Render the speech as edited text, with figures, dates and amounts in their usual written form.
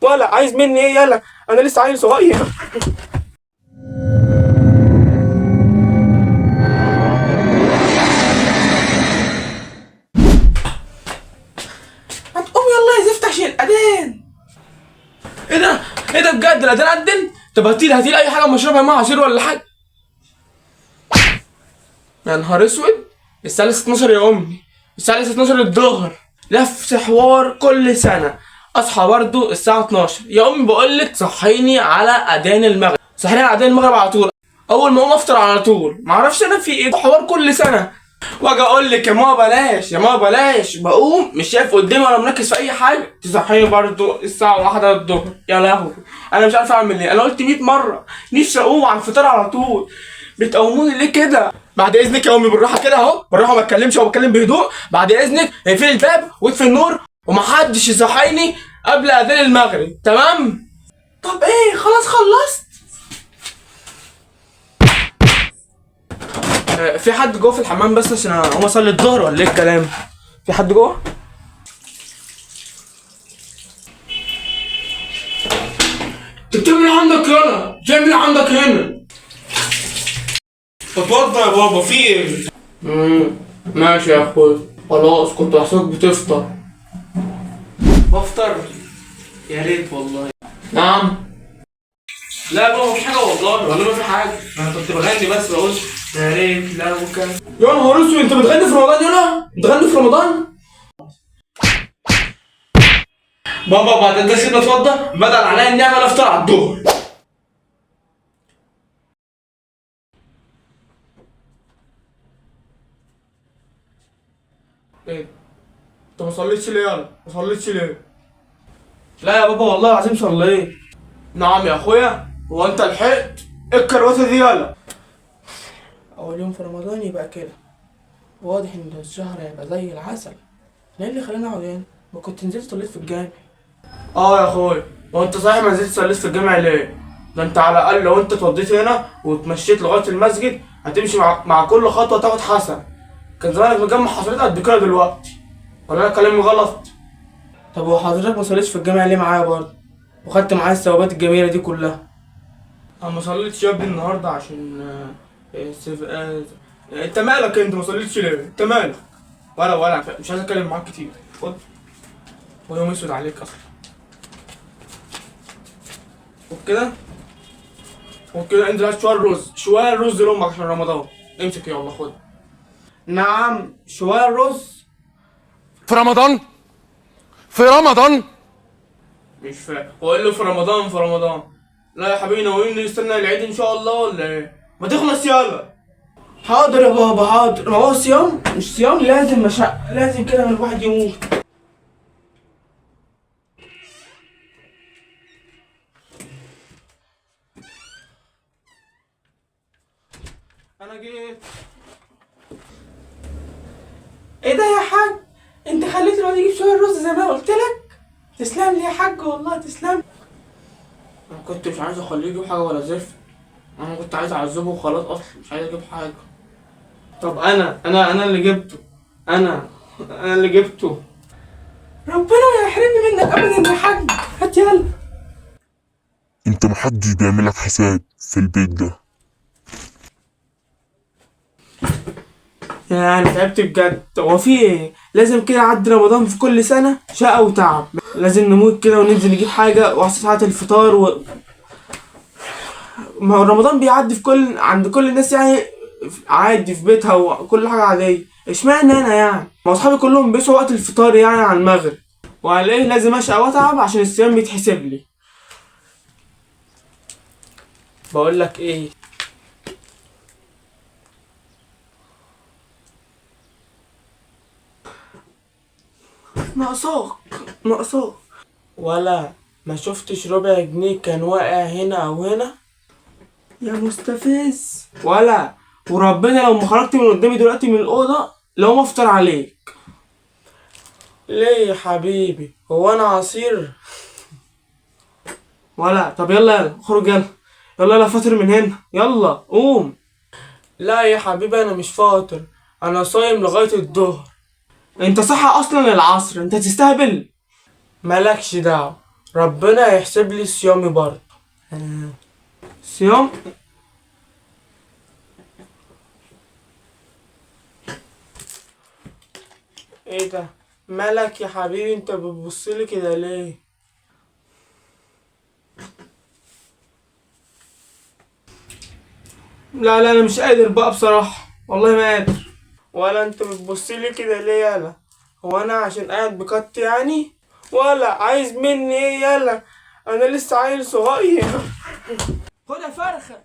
ولا عايز مني ايه؟ يلا انا لسه عيل صغير. ما تقوم يلا يا زفت عشان الاذان. ايه ده؟ ايه ده بجد؟ الاذان اذن؟ طب هاتيلي اي حاجه مشروبها معاها عصير ولا حاجه. يا نهار اسود، الساعه لسه 12 يا امي، الساعه لسه 12 الظهر. نفس حوار كل سنه، اصحى برضو الساعه 12 يا امي. بقول لك صحيني على اذان المغرب، صحيني على اذان المغرب على طول، اول ما اقوم افطر على طول. معرفش انا في ايه، حوار كل سنه. واجي اقول لك يا ماما بلاش، يا ماما بلاش، بقوم مش شايف قدامي ولا مركز في اي حاجه، تصحيني برضو الساعه 1 الظهر. يا لهوي، انا مش عارف اعمل ايه. انا قلت 100 مره نفسي اقوم على الفطار على طول، بتقوموني ليه كده؟ بعد اذنك يا امي بالراحه كده اهو، بالراحه، ما اتكلمش او بتكلم بهدوء. بعد اذنك اقفلي الباب واطفي النور ومحدش يصحيني قبل اذان المغرب، تمام؟ طب ايه، خلاص خلصت. في حد جوه في الحمام بس عشان اقوم اصلي الظهر ولا ايه الكلام؟ في حد جوه؟ انت بتعمل ايه عندك هنا؟ بتعمل ايه عندك هنا؟ اتوضى يا بابا، في ايه؟ ماشي يا اخويا، خلاص كنت بحسبك بتفطر. بفطر؟ يا ريت والله. نعم؟ لا يا بابا مفيش حاجه والله، والله ما في حاجه، انا كنت بغني بس بقول يا ريت لو كان. يا نهار اسود، انت بتغني في رمضان يلا؟ بتغني في رمضان؟ بابا بعد ده سيبنا اتوضى، بدل عليا اني اعمل افطر على الظهر. ايه؟ انت ما صليتش ليه يلا؟ ما صليتش ليه؟ لا يا بابا والله العظيم صليت. نعم يا اخويا، هو انت لحقت؟ ايه الكروته دي يلا؟ اول يوم في رمضان يبقى كده، واضح ان الشهر هيبقى زي العسل. انا ايه اللي خلاني اقعد هنا؟ ما كنت نزلت صليت في الجامع. اه يا اخويا، هو انت صحيح ما نزلت صليت في الجامع ليه؟ ده انت على الاقل لو انت اتوضيت هنا واتمشيت لغايه المسجد هتمشي مع كل خطوه تاخد حسن. كان زمانك مجمع حضرتك قد كده دلوقتي، ولا انا كلامي غلط؟ طب هو حضرتك ما صليتش في الجامع ليه معايا برضه؟ وخدت معايا الثوابات الجميله دي كلها. انا ما صليتش يا ابني النهارده عشان انت مالك؟ انت ما صليتش ليه؟ انت مالك؟ ولا مش عايز اتكلم معاك كتير. خد، هو يوم اسود عليك اصلا. وبكده انزل هات شويه رز، شويه رز لامك عشان رمضان. امسك يلا خد. نعم، شويه رز في رمضان؟ في رمضان؟ مش فاهم، هو ايه اللي في رمضان؟ في رمضان؟ لا يا حبيبي، ناويين نستنى العيد ان شاء الله ولا ايه؟ ما تخلص يلا. حاضر يا بابا حاضر، ما هو صيام مش صيام لازم مشقة، لازم كده الواحد يموت. انا جيت. ايه ده يا حاج؟ انت خليت الواد يجيب شويه رز زي ما قلت لك. تسلم لي يا حاج والله تسلم. انا كنت مش عايز اخليه يجيب حاجه ولا زفت، انا كنت عايز اعذبه وخلاص، اصلا مش عايز اجيب حاجه. طب انا اللي جبته، انا اللي جبته. ربنا ما يحرمني منك ابدا يا حاج، هات يلا. انت محدش بيعملك حساب في البيت ده. يعني تعبت بجد. هو في ايه؟ لازم كده عدي رمضان في كل سنه شقى وتعب، لازم نموت كده وننزل نجيب حاجه وعصر ساعه الفطار ما هو رمضان بيعدي في عند كل الناس يعني عادي في بيتها وكل حاجه عاديه، اشمعنى انا يعني؟ ما اصحابي كلهم بيصحوا وقت الفطار يعني على المغرب، وعلى ايه لازم اشقى واتعب عشان الصيام بيتحسب لي. بقول لك ايه، ناقصاك ولا ما شفتش ربع جنيه كان واقع هنا او هنا يا مستفز؟ ولا وربنا لو ما خرجت من قدامي دلوقتي من الاوضه لو ما افطر عليك. ليه يا حبيبي، هو انا عصير؟ ولا طب يلا اخرج يلا، يلا فاطر من هنا، يلا قوم. لا يا حبيبي انا مش فاطر، انا صايم لغايه الظهر. انت صح اصلا العصر، انت تستهبل. مالكش دعوه، ربنا هيحسب لي صيامي برضه. صيام. ايه ده؟ مالك يا حبيبي؟ انت بتبصلي كده ليه؟ لا لا، انا مش قادر بقى بصراحة، والله ما قادر. ولا انت بتبصلي كده ليه يالا؟ هو انا عشان قاعد بكت يعني؟ ولا عايز مني ايه يالا؟ انا لسه عيل صغير. خد يا فرخة.